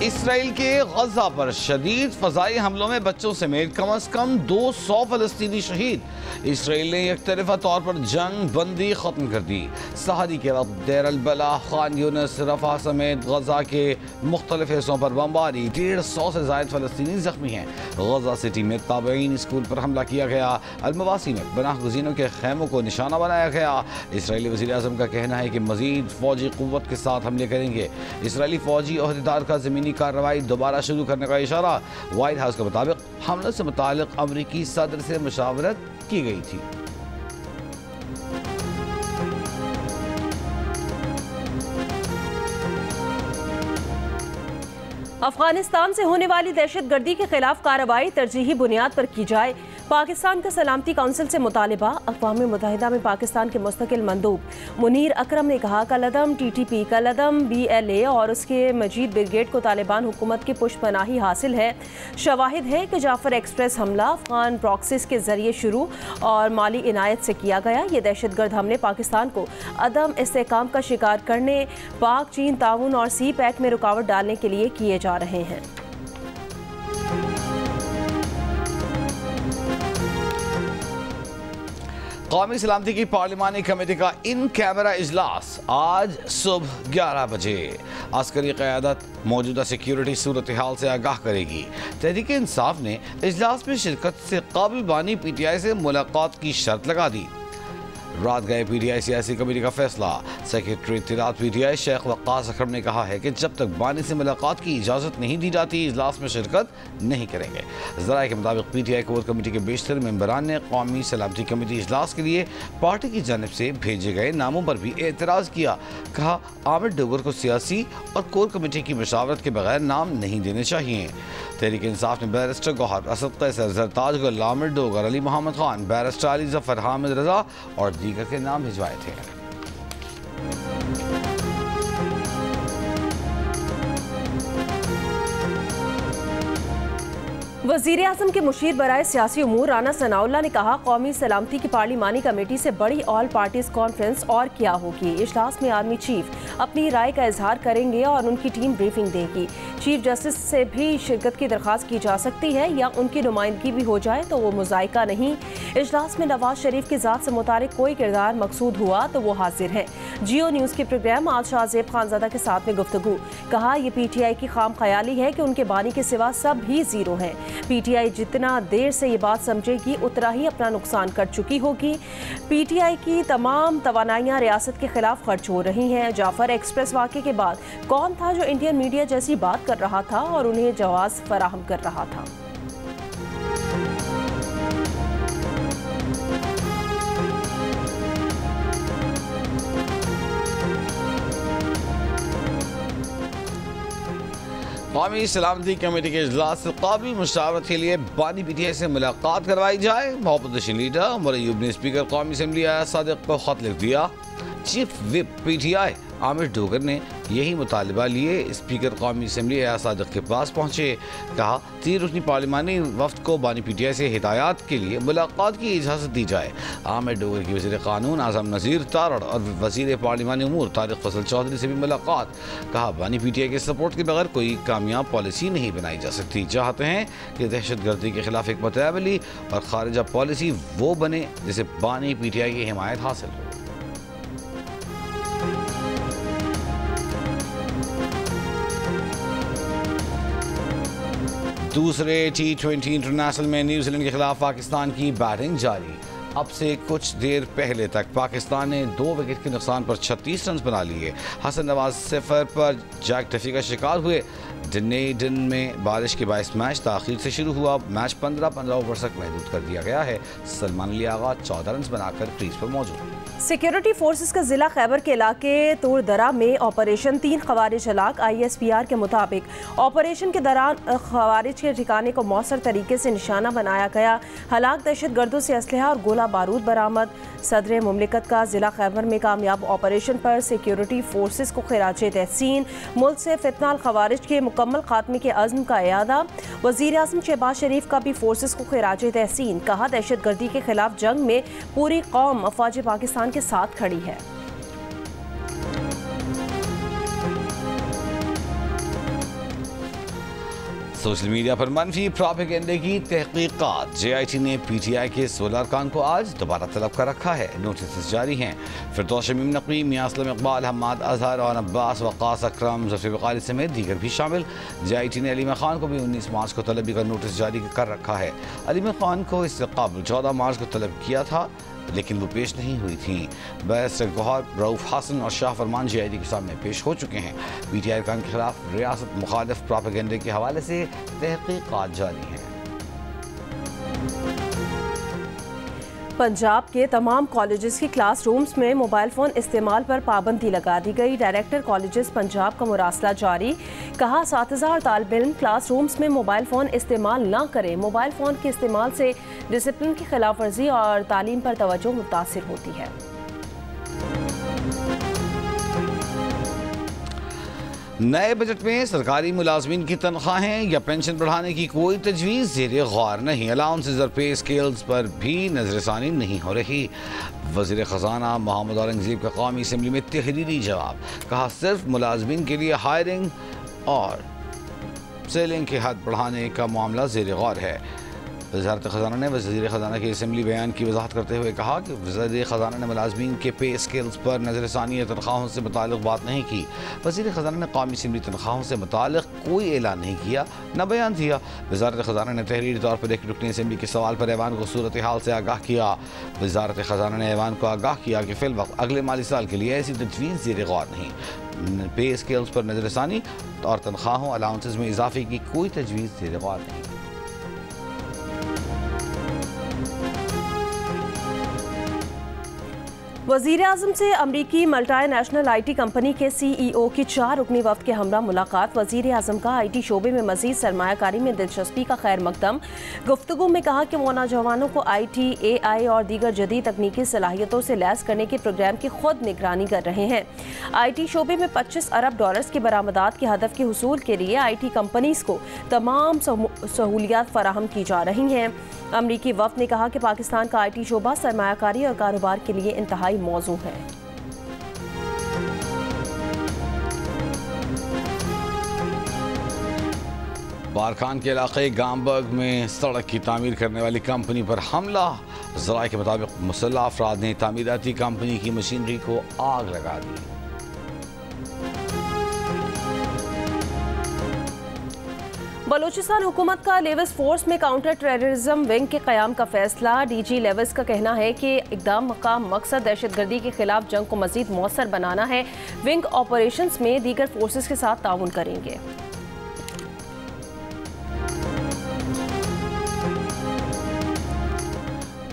Israel के गजा पर शदीद फजाई हमलों में बच्चों समेत कम से कम 200 फलस्तीनी शहीद। इसराइल ने एक तरफा तौर पर जंग बंदी खत्म कर दी। सहारी के वक्त देर अल बलाह, खान यूनिस, रफा समेत गजा के मुख्तलिफ हिस्सों पर बमबारी। 150 से ज्यादा फलस्तीनी जख्मी हैं। गजा सिटी में ताबईन स्कूल पर हमला किया गया। अलमवासी में पनाह गुज़ीनों के खैमों को निशाना बनाया गया। इसराइली वज़ीर आज़म का कहना है कि मजीद फौजी क़ुव्वत के साथ हमले करेंगे। इसराइली फौजी ओहदेदार का ज़मीनी कार्रवाई दोबारा शुरू करने का इशारा। व्हाइट हाउस के मुताबिक हमले से मुताल्लिक़ अमरीकी सदर से मुशावरत की गई थी। अफगानिस्तान से होने वाली दहशतगर्दी के खिलाफ कार्रवाई तरजीही बुनियाद पर की जाए। पाकिस्तान का सलामती काउंसिल से मुतालिबा। अक़वाम मुत्तहिदा में पाकिस्तान के मुस्तकिल मंदूब मुनीर अकरम ने कहा, कलअदम TTP, कलअदम BLA और उसके मजीद ब्रिगेड को तालिबान हुकूमत की पुष्पनाही हासिल है। शवाहिद है कि जाफर एक्सप्रेस हमला अफगान प्रॉक्सिस के जरिए शुरू और माली इनायत से किया गया। ये दहशतगर्द हमले पाकिस्तान को अदम इस्तेहकाम का शिकार करने, पाक चीन ताउन और CPEC में रुकावट डालने के लिए किए जा रहे हैं। कौमी सलामती की पार्लिमानी कमेटी का इन कैमरा इजलास आज सुबह 11 बजे। अस्करी क़यादत मौजूदा सिक्योरिटी सूरत हाल से आगाह करेगी। तहरीक इंसाफ ने इजलास में शिरकत से काबिल बानी PTI से मुलाकात की शर्त लगा दी। रात गए PTI सियासी कमेटी का फैसला। सेक्रेटरी इत्तलात PTI शेख वक्कास अकरम ने कहा है कि जब तक बानी से मुलाकात की इजाज़त नहीं दी जाती इजलास में शिरकत नहीं करेंगे। ज़राए के मुताबिक PTI कोर कमेटी के बेशतर मेंबरान ने कौमी सलामती कमेटी इजलास के लिए पार्टी की जानिब से भेजे गए नामों पर भी एतराज़ किया। कहा, आमिर डोगर को सियासी और कोर कमेटी की मशावरत के बगैर नाम नहीं देने चाहिए। तहरीक इंसाफ ने बैरिस्टर गौहर, असद कैसर, जरताज गुल, आमिर डोगर, अली मोहम्मद खान, बैरिस्टर अली जफर, हामिद रजा और दीगर के नाम भिजवाए थे। वज़ीर आज़म के मुशीर बराए सियासी उमूर राना सनाउल्लाह ने कहा, कौमी सलामती की पार्लिमानी कमेटी से बड़ी ऑल पार्टीज कॉन्फ्रेंस और क्या होगी। इजलास में आर्मी चीफ अपनी राय का इजहार करेंगे और उनकी टीम ब्रीफिंग देगी। चीफ जस्टिस से भी शिरकत की दरख्वास्त की जा सकती है या उनकी नुमाइंदगी भी हो जाए तो वो मुज़ायका नहीं। इजलास में नवाज शरीफ की ज़ात से मुतालिक कोई किरदार मकसूद हुआ तो वो हाजिर है। जियो न्यूज़ के प्रोग्राम आज शाहजेब खानज़ादा के साथ में गुफ्तगू। कहा, ये PTI की खाम ख्याली है कि उनके बानी के सिवा सब भी जीरो हैं। PTI जितना देर से ये बात समझेगी उतना ही अपना नुकसान कर चुकी होगी। PTI की तमाम तवानाइयाँ रियासत के खिलाफ खर्च हो रही हैं। जाफर एक्सप्रेस वाक़े के बाद कौन था जो इंडियन मीडिया जैसी बात कर रहा था और उन्हें जवाब फराहम कर रहा था। कौमी सलामती कमेटी के इजलास से काबिल मुशावरत के लिए बानी PTI से मुलाकात करवाई जाए। अपोजिशन लीडर उमर अयूब ने स्पीकर कौमी असम्बली आया सादिक को खत लिख दिया। Chief whip PTI Aamir Dogar ने यही मुतालबा लिए स्पीकर कौमी असम्बली आया सादिक के पास पहुंचे। कहा, 3 रुकनी पार्लिमानी वफ्द को बानी PTI से हिदायत के लिए मुलाकात की इजाज़त दी जाए। आमिर डोगर की वज़ीर क़ानून आज़म नज़ीर तारड़ और वज़ीर पार्लिमानी उमूर तारिक फजल चौधरी से भी मुलाकात। कहा, बानी PTI के सपोर्ट के बगैर कोई कामयाब पॉलिसी नहीं बनाई जा सकती। चाहते हैं कि दहशतगर्दी के खिलाफ एक मुतबाली और खारिजा पॉलिसी वो बने जिसे बानी PTI की हिमायत हासिल हो। दूसरे T20 इंटरनेशनल में न्यूजीलैंड के खिलाफ पाकिस्तान की बैटिंग जारी। अब से कुछ देर पहले तक पाकिस्तान ने 2 विकेट के नुकसान पर 36 रन बना लिए। हसन नवाज 0 पर जैक डफी का शिकार हुए। डनेडन में बारिश के बायस मैच ताख़ीर से शुरू हुआ। मैच 15 ओवर तक महदूद कर दिया गया है। सलमान अली आगा 14 रन बनाकर क्रीज पर मौजूद। सिक्योरिटी फोर्सेस का जिला खैबर के इलाके तोड़दरा में ऑपरेशन 3 खवारिज हलाक। ISPR के मुताबिक ऑपरेशन के दौरान खवारिज के ठिकाने को मौसर तरीके से निशाना बनाया गया। हलाक दहशतगर्दों से असलहा और गोला बारूद बरामद। सदर मुमलिकत का जिला खैबर में कामयाब ऑपरेशन पर सिक्योरिटी फोर्सेस को खिराजे तहसीन। मुल्क से फितनाल खवारिज के मुकम्मल खात्मे के अज़्म का इयादा। वज़ीर आज़म शहबाज शरीफ का भी फोर्सेस को खिराजे तहसीन। कहा, दहशतगर्दी के खिलाफ जंग में पूरी कौम अफवाज पाकिस्तान के साथ खड़ी है। सोशल मीडिया पर मनफी प्रोपेगेंडे की तहकीकात। JIT ने PTI के 16 अरकान को आज दोबारा तलब कर रखा है। नोटिस जारी हैं। फिरदौस शमीम नकवी, मियां असलम इकबाल, हम्माद अजहर और अब्बास वक़ास अकरम, ज़फ़र बक़ाली समेत दीगर भी शामिल। JIT ने अलीमा खान को भी 19 मार्च को तलबी का नोटिस जारी कर रखा है। अलीमा खान को इससे कबल 14 मार्च को तलब किया था, लेकिन वो पेश नहीं हुई थी। बैरिस्टर गौहर, रऊफ हसन और शाह फरमान JIT के सामने पेश हो चुके हैं। PTI अरकान के खिलाफ रियासत मुखालिफ प्रोपेगेंडे के हवाले से तहकीकात जारी हैं। पंजाब के तमाम कॉलेजेस की क्लासरूम्स में मोबाइल फ़ोन इस्तेमाल पर पाबंदी लगा दी गई। डायरेक्टर कॉलेजेस पंजाब का मुरासला जारी। कहा 7000 तालिब इल्म क्लासरूम्स में मोबाइल फ़ोन इस्तेमाल ना करें। मोबाइल फ़ोन के इस्तेमाल से डिसिप्लिन की खिलाफ वर्जी और तालीम पर तवज्जो मुतासिर होती है। नए बजट में सरकारी मुलाजमीन की तनख्वाहें या पेंशन बढ़ाने की कोई तजवीज़ ज़ेरे गौर नहीं। अलाउंसेज और पे स्केल्स पर भी नजरसानी नहीं हो रही। वज़ीर ख़जाना मोहम्मद औरंगज़ेब का कौमी असम्बली में तहरीरी जवाब। कहा सिर्फ मुलाजमीन के लिए हायरिंग और सेलिंग की हद बढ़ाने का मामला ज़ेरे गौर है। वज़ारत ख़जाना ने वज़ीर ख़जाना के असम्बली बयान की वजाहत करते हुए कहा कि वज़ीर ख़जाना ने मुलाजमीन के पे स्केल्स पर नजरसानी या तनख्वाहों से मुताल्लिक़ बात नहीं की। वज़ीर ख़जाना ने कौमी असम्बली तनख्वाहों से मुताल्लिक़ कोई ऐलान नहीं किया, न बयान दिया। वज़ारत ख़जाना ने तहरीरी तौर पर एक रुकनी असम्बली के सवाल पर ऐवान को सूरत हाल से आगाह किया। वज़ारत ख़जाना ने ऐवान को आगाह किया कि फ़िलवक़्त अगले माली साल के लिए ऐसी तजवीज़ ज़ेरे गौर नहीं। पे स्केल्स पर नजरसानी और तनख्वाहों अलाउंसेस में इजाफे की कोई तजवीज़ ज़ेरे गौर नहीं। वज़ीर आज़म से अमरीकी मल्टीनेशनल IT कंपनी के CEO की 4 रुकनी वफ़द के हमरा मुलाकात। वज़ीर आज़म का IT शोबे में मज़ीद सरमायाकारी में दिलचस्पी का खैर मकदम। गुफ्तगू में कहा कि वो नौजवानों को IT, AI और दीगर जदीद तकनीकी सलाहियतों से लैस करने के प्रोग्राम की खुद निगरानी कर रहे हैं। IT शोबे में $25 अरब की बरामदात के हदफ के हुसूल के लिए IT कंपनीज़ को तमाम सहूलियात फराहम की जा रही हैं। अमरीकी वफ़द ने कहा कि पाकिस्तान का IT शोबा सरमायाकारी और कारोबार के लिए इंतहाई मौजू है। बारखान के इलाके गामबर्ग में सड़क की तामीर करने वाली कंपनी पर हमला। ज़राए के मुताबिक मुसल्लह अफराद ने तामीराती कंपनी की मशीनरी को आग लगा दी। बलूचिस्तान हुकूमत का लेविस फोर्स में काउंटर टेररिज्म विंग के क़याम का फैसला। DG लेविस का कहना है कि इक़दाम का मकसद दहशतगर्दी के खिलाफ जंग को मज़ीद मौसर बनाना है। विंग ऑपरेशंस में दीगर फोर्सेस के साथ ताउन करेंगे।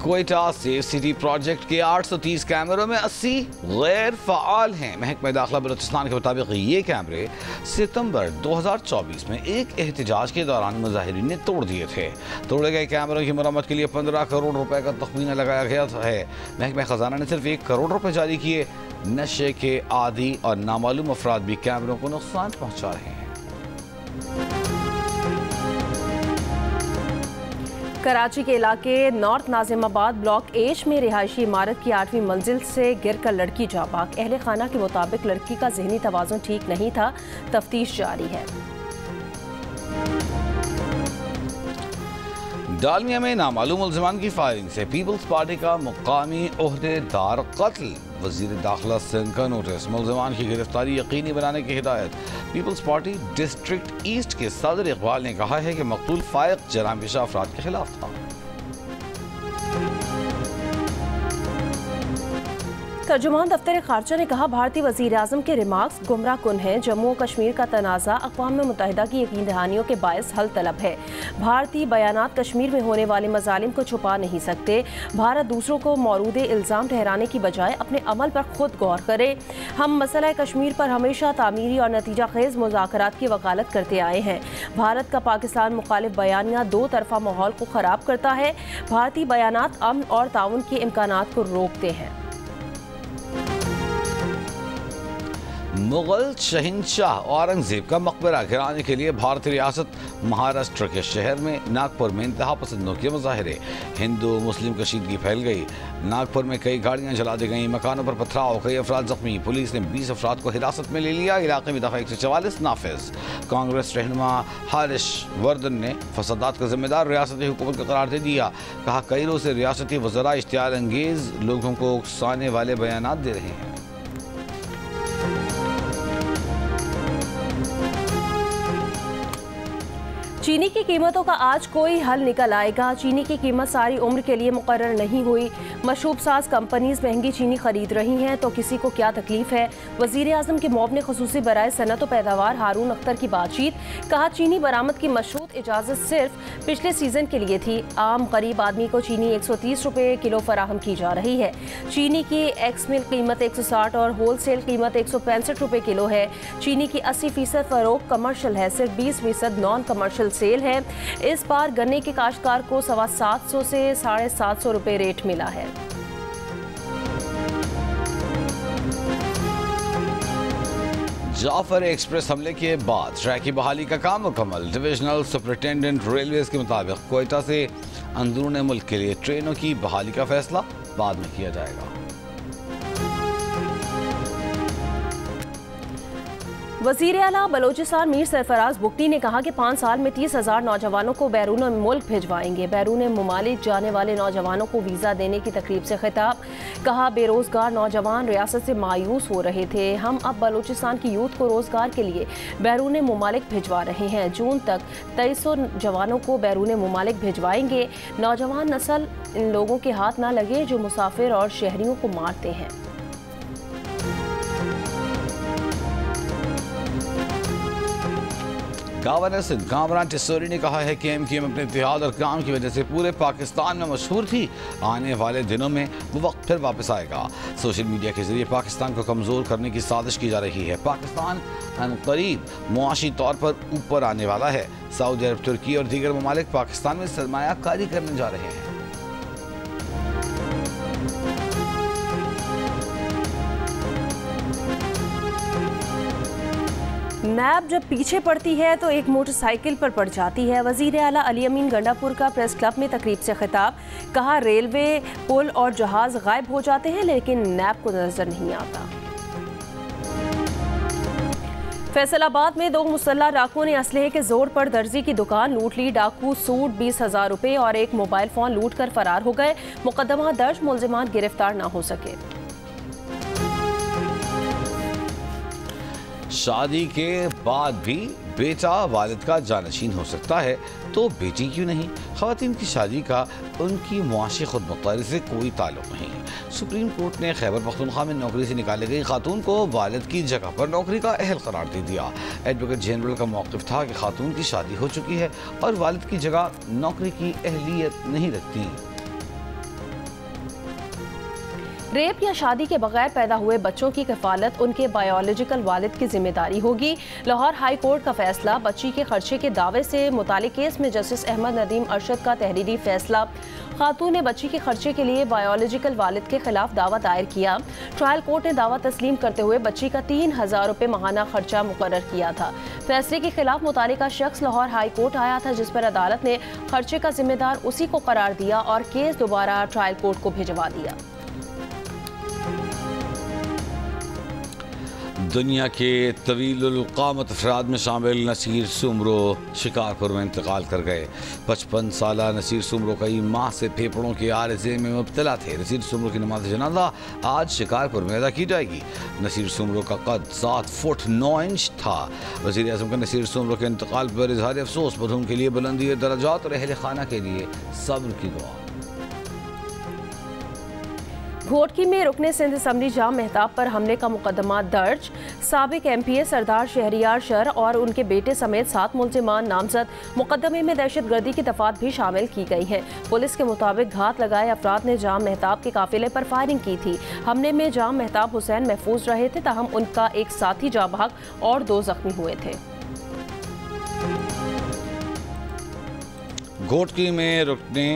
क्वेटा सेफ सिटी प्रोजेक्ट के 830 कैमरों में 80 गैर फ़ाल हैं। महकमा दाखिला बलूचिस्तान के मुताबिक ये कैमरे सितंबर 2024 में एक एहतजाज के दौरान मुजाहिरीन ने तोड़ दिए थे। तोड़े गए कैमरों की मरम्मत के लिए 15 करोड़ रुपए का तखमीना लगाया गया है। महकमा ख़जाना ने सिर्फ 1 करोड़ रुपए जारी किए। नशे के आदी और नामालूम अफराद भी कैमरों को नुकसान पहुँचा रहे हैं। कराची के इलाके नॉर्थ नाजिमाबाद ब्लॉक H में रिहायशी इमारत की 8वीं मंजिल से गिरकर लड़की जाँ बाक। अहले खाना के मुताबिक लड़की का ज़हनी तवाज़ुन ठीक नहीं था। तफ्तीश जारी है। डालमिया में नामालूम मुल्ज़िमान की फायरिंग से पीपल्स पार्टी का मुकामी ओहदेदार कत्ल। वज़ीर दाखिला सिंध का नोटिस। मुल्ज़िमान की गिरफ्तारी यकीनी बनाने की हिदायत। पीपल्स पार्टी डिस्ट्रिक्ट ईस्ट के सदर इकबाल ने कहा है कि मकतूल फाइक जराम पेशा अफराद के खिलाफ था। तर्जुमान दफ्तर खारजा ने कहा भारतीय वज़ीर आज़म के रिमार्क्स गुमराह कुन हैं। जम्मू और कश्मीर का तनाज़ा अक़वाम मुत्तहिदा की यकीन दहानियों के बायस हल तलब है। भारतीय बयानात कश्मीर में होने वाले मज़ालिम को छुपा नहीं सकते। भारत दूसरों को मौरूदे इल्ज़ाम ठहराने की बजाय अपने अमल पर खुद गौर करे। हम मसला कश्मीर पर हमेशा तामीरी और नतीजा खेज़ मुज़ाकरात की वकालत करते आए हैं। भारत का पाकिस्तान मुखालिफ बयानिया दो तरफ़ा माहौल को ख़राब करता है। भारतीय बयानात अमन और ताउन के इम्कानात को रोकते हैं। मुगल शहंशाह औरंगजेब का मकबरा गिराने के लिए भारतीय रियासत महाराष्ट्र के शहर में नागपुर में इंतहा पसंदों के मुजाहरे। हिंदू मुस्लिम कशीदगी फैल गई। नागपुर में कई गाड़ियां जला दी गईं, मकानों पर पथराव, कई अफराद जख्मी। पुलिस ने 20 अफराद को हिरासत में ले लिया। इलाके में दफा 144 नाफिज। कांग्रेस रहनुमा हारिश वर्धन ने फसादात का जिम्मेदार रियासती हुकूमत का करार दे दिया। कहा कई रोज से रियासती वज़रा इश्तियाल अंगेज लोगों को उकसाने वाले बयानात दे रहे हैं। चीनी की कीमतों का आज कोई हल निकल आएगा। चीनी की कीमत सारी उम्र के लिए मुकर्रर नहीं हुई। मशरूब साज कंपनीज महंगी चीनी खरीद रही हैं तो किसी को क्या तकलीफ है। वजीर आजम के मुआवने खुसूसी बराए सनत व पैदावार हारून अख्तर की बातचीत। कहा चीनी बरामद की मशरूत इजाज़त सिर्फ पिछले सीजन के लिए थी। आम गरीब आदमी को चीनी 130 रुपये किलो फराहम की जा रही है। चीनी की एक्स मिल कीमत 160 और होल सेल कीमत 165 रुपये किलो है। चीनी की 80% फरोख्त कमर्शल है, सिर्फ 20% नॉन कमर्शल सेल है। इस बार गन्ने के काश्तकार को 750 से 750 रुपए रेट मिला है। जाफर एक्सप्रेस हमले के बाद ट्रैक की बहाली का काम मुकम्मल। डिविजनल सुपरिटेंडेंट रेलवेज के मुताबिक कोयटा से अंदरूनी मुल्क के लिए ट्रेनों की बहाली का फैसला बाद में किया जाएगा। वज़ीर आला बलोचिस्तान मीर सरफराज बुगटी ने कहा कि 5 साल में 30,000 नौजवानों को बैरून मुल्क भिजवाएंगे। बैरून ममालिक जाने वाले नौजवानों को वीज़ा देने की तकरीब से खिताब। कहा बेरोज़गार नौजवान रियासत से मायूस हो रहे थे। हम अब बलोचिस्तान की यूथ को रोज़गार के लिए बैरून ममालिक भिजवा रहे हैं। जून तक 2300 जवानों को बैरून ममालिक भिजवाएंगे। नौजवान नस्ल इन लोगों के हाथ ना लगे जो मुसाफिर और शहरियों को मारते हैं। गवर्नर सिंध कामरान टिस्सोरी ने कहा है कि MQM अपने इत्तेहाद और काम की वजह से पूरे पाकिस्तान में मशहूर थी। आने वाले दिनों में वो वक्त फिर वापस आएगा। सोशल मीडिया के जरिए पाकिस्तान को कमज़ोर करने की साजिश की जा रही है। पाकिस्तान अनकरीब मुआशी तौर पर ऊपर आने वाला है। सऊदी अरब, तुर्की और दीगर ममालिक पाकिस्तान में सरमायाकारी करने जा रहे हैं। नैब जब पीछे पड़ती है तो एक मोटरसाइकिल पर पड़ जाती है। वज़ीर आला अली अमीन गंडापुर का प्रेस क्लब में तकरीब से खिताब। कहा रेलवे, पुल और जहाज गायब हो जाते हैं लेकिन नैब को नजर नहीं आता। फैसलाबाद में 2 मुसल्लह डाकुओं ने असलहे के जोर पर दर्जी की दुकान लूट ली। डाकू सूट 20,000 रुपये और एक मोबाइल फोन लूट कर फरार हो गए। मुकदमा दर्ज, मुलजिमान गिरफ्तार न हो सके। शादी के बाद भी बेटा वालिद का जानशीन हो सकता है तो बेटी क्यों नहीं। ख़वातीन की शादी का उनकी मुआशी खुद मुख्तारी से कोई ताल्लुक़ नहीं। सुप्रीम कोर्ट ने खैबर पख्तूनख्वा में नौकरी से निकाली गई खातून को वालिद की जगह पर नौकरी का अहल करार दे दिया। एडवोकेट जनरल का मौक़िफ़ था कि खातून की शादी हो चुकी है और वालिद की जगह नौकरी की अहलियत नहीं रखती। रेप या शादी के बगैर पैदा हुए बच्चों की कफालत उनके बायोलॉजिकल वालिद की जिम्मेदारी होगी। लाहौर हाई कोर्ट का फैसला। बच्ची के खर्चे के दावे से मुतालिक केस में जस्टिस अहमद नदीम अरशद का तहरीरी फैसला। खातून ने बच्ची के खर्चे के लिए बायोलॉजिकल वालिद के खिलाफ दावा दायर किया। ट्रायल कोर्ट ने दावा तस्लीम करते हुए बच्ची का 3,000 रुपये माहाना खर्चा मुकर्रर किया था। फैसले के खिलाफ मुतालिका शख्स लाहौर हाई कोर्ट आया था जिस पर अदालत ने खर्चे का जिम्मेदार उसी को करार दिया और केस दोबारा ट्रायल कोर्ट को भिजवा दिया। दुनिया के तवील क़ामत अफराद में शामिल नसीर सुमरो शिकारपुर में इंतकाल कर गए। 55 साला नसीर सुमरो कई माह से फेफड़ों के आरज़े में मुब्तला थे। नसीर सुमरो की नमाज जनाजा आज शिकारपुर में अदा की जाएगी। नसीर सुमरो का कद 7 फुट 9 इंच था। वज़ीर आज़म का नसीर सुमरो के इंतकाल पर इज़हार अफसोस। मरहूम के लिए बुलंदी दरजात और अहल खाना के लिए सब्र की दुआ। घोटकी में रुकने सिंध असम्बली जाम मेहताब पर हमले का मुकदमा दर्ज। साबिक MPA सरदार शहरियार शर और उनके बेटे समेत 7 मुलजिमान नामजद। मुकदमे में दहशतगर्दी की दफात भी शामिल की गई हैं। पुलिस के मुताबिक घात लगाए अफराद ने जाम मेहताब के काफिले पर फायरिंग की थी। हमले में जाम मेहताब हुसैन महफूज रहे थे, ताहम उनका एक साथी जाँ बहक और 2 जख्मी हुए थे। घोटकी में रुकने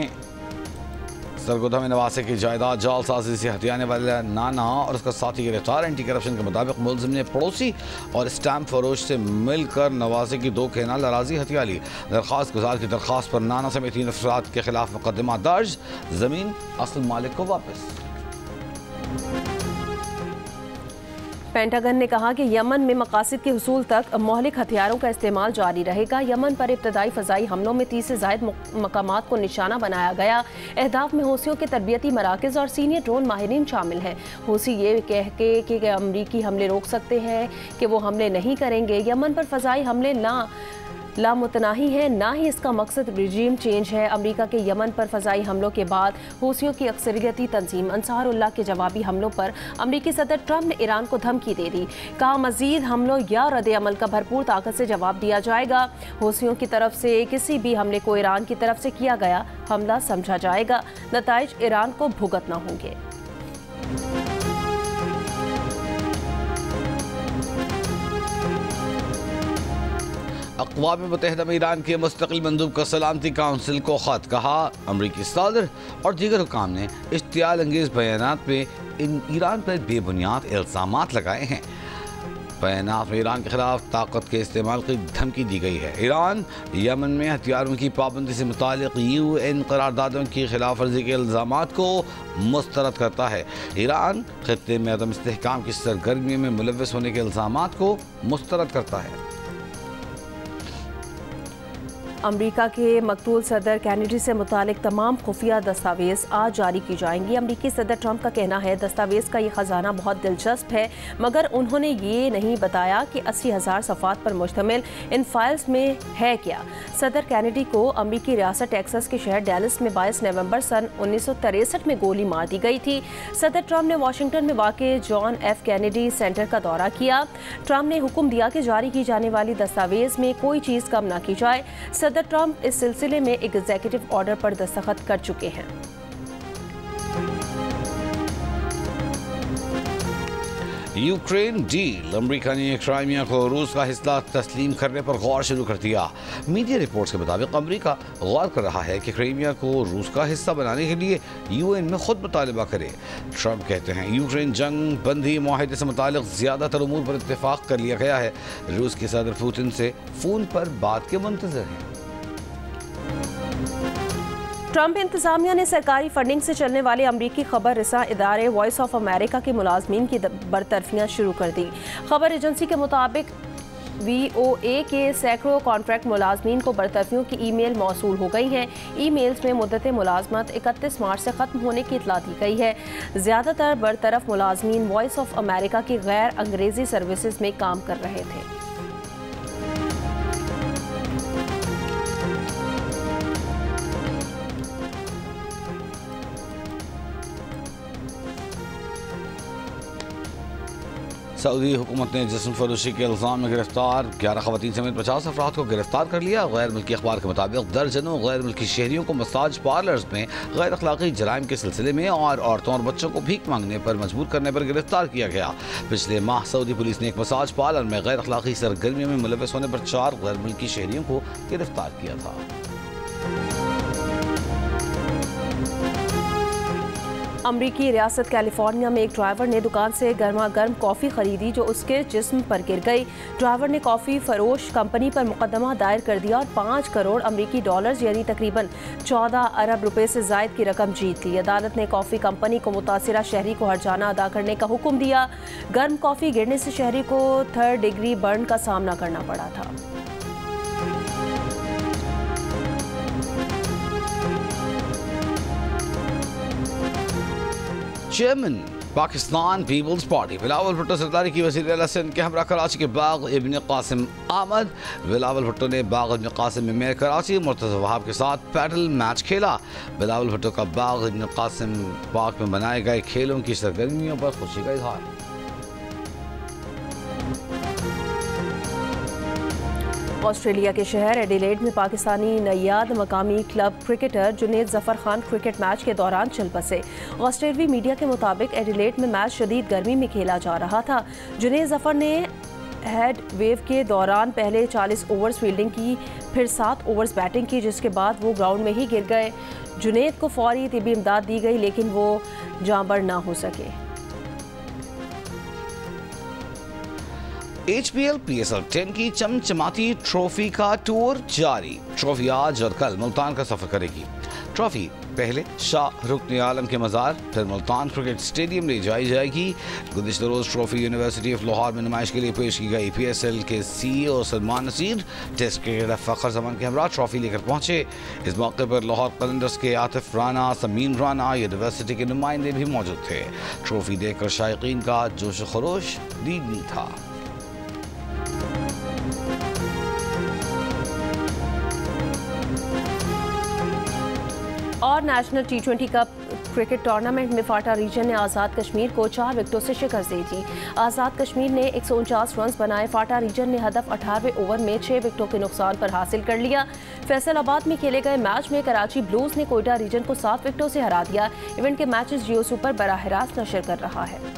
सरगोधा में नवासे की जायदाद जालसाजी से हथियाने वाले नाना और उसका साथी गिरफ्तार। एंटी करप्शन के मुताबिक मुलजिम ने पड़ोसी और स्टैम्प फरोश से मिलकर नवासे की 2 केनाल अराजी हथिया ली। दरख्वास्त गुजार की दरख्वास्त पर नाना समेत 3 अफराद के खिलाफ मुकदमा दर्ज। जमीन असल मालिक को वापस। पेंटागन ने कहा कि यमन में मकासद के हुसूल तक मौलिक हथियारों का इस्तेमाल जारी रहेगा। यमन पर इब्तदाई फ़ज़ाई हमलों में 30 से ज़ायद मकामात को निशाना बनाया गया। अहदाफ में हूसियों के तरबियती मराकज़ और सीनियर ड्रोन माहिरीन शामिल हैं। हूसी ये कह के कि अमरीकी हमले रोक सकते हैं कि वो हमले नहीं करेंगे। यमन पर फ़ज़ाई हमले लामुतनाही है, ना ही इसका मकसद रिजीम चेंज है। अमेरिका के यमन पर फ़ज़ाई हमलों के बाद हूसियों की अक्सरियती तंजीम अंसारुल्लाह के जवाबी हमलों पर अमेरिकी सदर ट्रंप ने ईरान को धमकी दे दी। कहा मज़ीद हमलों या रद्द अमल का भरपूर ताकत से जवाब दिया जाएगा। हूसियों की तरफ से किसी भी हमले को ईरान की तरफ से किया गया हमला समझा जाएगा। नताइज ईरान को भुगतना होंगे। अक़वाम मुत्तहिदा में ईरान के मुस्तकिल मंदूब का सलामती काउंसिल को ख़त। कहा अमरीकी सदर और दीगर हुकाम ने इश्तियाल अंगेज़ बयानात में ईरान पर बेबुनियाद इल्ज़ामात लगाए हैं। बयानात में ईरान के खिलाफ ताकत के इस्तेमाल की धमकी दी गई है। ईरान यमन में हथियारों की पाबंदी से मुतालिक UN करारदादों की खिलाफ वर्जी के इल्ज़ामात को मुस्तरद करता है। ईरान खित्ते में अदम इस्तेहकाम की सरगर्मियों में मुलव्वस होने के इल्ज़ामात को मुस्तरद करता है। अमेरिका के मकतूल सदर कैनेडी से मुतालिक तमाम खुफिया दस्तावेज आज जारी की जाएंगी। अमेरिकी सदर ट्रंप का कहना है दस्तावेज का ये खजाना बहुत दिलचस्प है, मगर उन्होंने ये नहीं बताया कि 80,000 सफ़ात पर मुश्तमिल इन फाइल्स में है क्या। सदर कैनेडी को अमेरिकी रियासत टेक्सास के शहर डैलस में 22 नवंबर सन 1963 में गोली मार दी गई थी। सदर ट्रंप ने वाशिंगटन में वाक़े जॉन F कैनेडी सेंटर का दौरा किया। ट्रंप ने हुक्म दिया कि जारी की जाने वाली दस्तावेज में कोई चीज़ कम न की जाए। सदर ट्रंप इस सिलसिले में एक एग्जीक्यूटिव ऑर्डर पर दस्तखत कर चुके हैं। Ukraine deal. अमेरिका ने क्राइमिया को रूस का हिस्सा तस्लीम करने पर गौर शुरू कर दिया। मीडिया रिपोर्ट्स के मुताबिक अमेरिका गौर कर रहा है कि क्राइमिया को रूस का हिस्सा बनाने के लिए UN में खुद मुतालबा करे। ट्रंप कहते हैं यूक्रेन जंग बंदी मुआहदे से मुतालिक ज़्यादातर उमूर पर इत्तेफाक कर लिया गया है। रूस के सदर पुतिन से फ़ोन पर बात के मुंतज़र हैं। ट्रंप इंतजामिया ने सरकारी फंडिंग से चलने वाले अमरीकी खबर रिसा इदारे वॉइस ऑफ अमेरिका के मुलाजमीन की बरतरफियाँ शुरू कर दी। खबर एजेंसी के मुताबिक VOA के सैकड़ों कॉन्ट्रैक्ट मुलाजमीन को बरतरफियों की ईमेल मौसूल हो गई हैं। ईमेल्स में मुद्दत मुलाजमत 31 मार्च से ख़त्म होने की इतला दी गई है। ज़्यादातर बरतरफ मुलाजमीन वॉइस ऑफ अमेरिका की गैर अंग्रेज़ी सर्विसेज में काम कर रहे थे। सऊदी हुकूमत ने जिस्म फरोशी के इल्ज़ाम में गिरफ्तार 11 खवातीन समेत 50 अफराद को गिरफ्तार कर लिया। गैर मुल्की अखबार के मुताबिक दर्जनों गैर मुल्की शहरियों को मसाज पार्लर्स में गैर अखलाकी जराइम के सिलसिले में और औरतों और बच्चों को भीख मांगने पर मजबूर करने पर गिरफ्तार किया गया। पिछले माह सऊदी पुलिस ने एक मसाज पार्लर में गैर अखलाकी सरगर्मियों में मुलव्वस होने पर 4 गैर मुल्की शहरियों को गिरफ्तार किया था। अमरीकी रियासत कैलिफोर्निया में एक ड्राइवर ने दुकान से गर्मा गर्म कॉफ़ी खरीदी जो उसके जिस्म पर गिर गई। ड्राइवर ने कॉफ़ी फरोश कंपनी पर मुकदमा दायर कर दिया और 5 करोड़ अमरीकी डॉलर्स यानी तकरीबन 14 अरब रुपए से ज़ायद की रकम जीत ली। अदालत ने कॉफ़ी कंपनी को मुतासिरा शहरी को हर्जाना अदा करने का हुक्म दिया। गर्म कॉफ़ी गिरने से शहरी को 3rd डिग्री बर्न का सामना करना पड़ा था। Chairman Pakistan people's party Bilawal Bhutto Zardari की वज़ीर आला सिंध के हमरा कराची के बाग इब्न कासिम आमद। बिलावल भुट्टो ने बाग इब्न कासिम में मेयर कराची मुर्तज़ा वहाब के साथ पैडल मैच खेला। बिलावल भुट्टो का बाग इब्न कासिम पार्क में बनाए गए खेलों की सरगर्मियों पर खुशी का इजहार। ऑस्ट्रेलिया के शहर एडिलेड में पाकिस्तानी नैयाद मकामी club cricketer Junaid Zafar Khan cricket match के दौरान चल बसे। ऑस्ट्रेलियाई मीडिया के मुताबिक एडिलेड में मैच शदीद गर्मी में खेला जा रहा था। जुनेद जफर ने हेड वेव के दौरान पहले 40 ओवर्स फील्डिंग की, फिर 7 ओवर्स बैटिंग की, जिसके बाद वो ग्राउंड में ही गिर गए। जुनेद को फौरी तिबी इमदाद दी गई, लेकिन वो जांबर ना हो सके। HPL PSL 10 की चमचमाती ट्रॉफी का टूर जारी। ट्रॉफी आज और कल मुल्तान का सफर करेगी। ट्रॉफी पहले शाह रुकन आलम के मज़ार, फिर मुल्तान क्रिकेट स्टेडियम ले जाई जाएगी। गुज़िश्ता रोज़ ट्रॉफी यूनिवर्सिटी ऑफ लाहौर में नुमाइश के लिए पेश की गई। PSL के CEO Salman Naseer test cricketer Fakhar Zaman के हमरा ट्रॉफी लेकर पहुंचे। इस मौके पर लाहौर कलंदर्स के आतिफ राना, समीन राना, यूनिवर्सिटी के नुमाइंदे भी मौजूद थे। ट्रॉफी देखकर शायकीन का जोश खरोश दीदनी था। और national T20 cup cricket tournament में फाटा रीजन ने आज़ाद कश्मीर को 4 विकेटों से शिकस्त दी थी। आज़ाद कश्मीर ने 149 रन बनाए। फाटा रीजन ने हदफ 18वें ओवर में 6 विकेटों के नुकसान पर हासिल कर लिया। फैसलाबाद में खेले गए मैच में कराची ब्लूज ने कोयटा रीजन को 7 विकेटों से हरा दिया। इवेंट के मैचेस जियो सुपर बराह रास्त नशर कर रहा है।